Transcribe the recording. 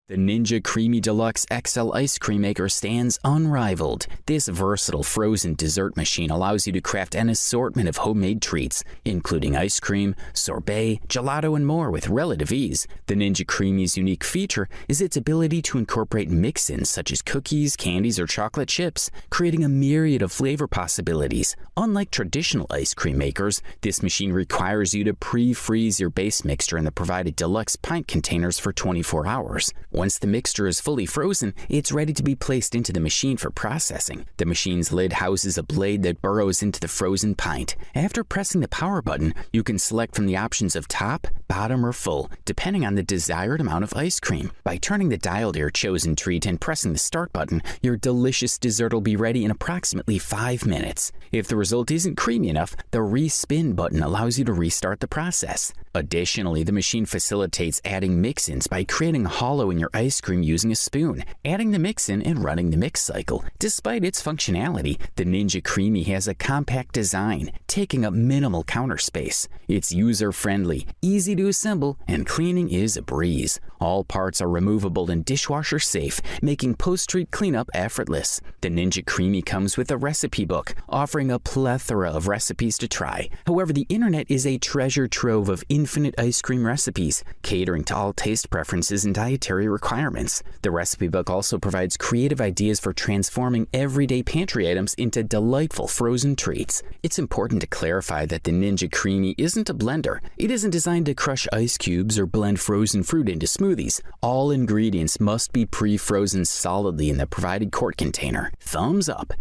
The Ninja Creami Deluxe XL ice cream maker stands unrivaled. This versatile frozen dessert machine allows you to craft an assortment of homemade treats, including ice cream, sorbet, gelato, and more with relative ease. The Ninja Creami's unique feature is its ability to incorporate mix-ins such as cookies, candies, or chocolate chips, creating a myriad of flavor possibilities. Unlike traditional ice cream makers, this machine requires you to pre-freeze your base mixture in the provided deluxe pint containers for 24 hours. Once the mixture is fully frozen, it's ready to be placed into the machine for processing. The machine's lid houses a blade that burrows into the frozen pint. After pressing the power button, you can select from the options of top, bottom, or full, depending on the desired amount of ice cream. By turning the dial to your chosen treat and pressing the start button, your delicious dessert will be ready in approximately 5 minutes. If the result isn't creamy enough, the respin button allows you to restart the process. Additionally, the machine facilitates adding mix-ins by creating a hollow in your ice cream using a spoon, adding the mix-in, and running the mix cycle. Despite its functionality, the Ninja Creami has a compact design, taking up minimal counter space. It's user-friendly, easy to assemble, and cleaning is a breeze. All parts are removable and dishwasher safe, making post-treat cleanup effortless. The Ninja Creami comes with a recipe book, offering a plethora of recipes to try. However, the internet is a treasure trove of infinite ice cream recipes, catering to all taste preferences and dietary requirements. The recipe book also provides creative ideas for transforming everyday pantry items into delightful frozen treats. It's important to clarify that the Ninja Creami isn't a blender. It isn't designed to crush ice cubes or blend frozen fruit into smoothies. All ingredients must be pre-frozen solidly in the provided quart container. Thumbs up.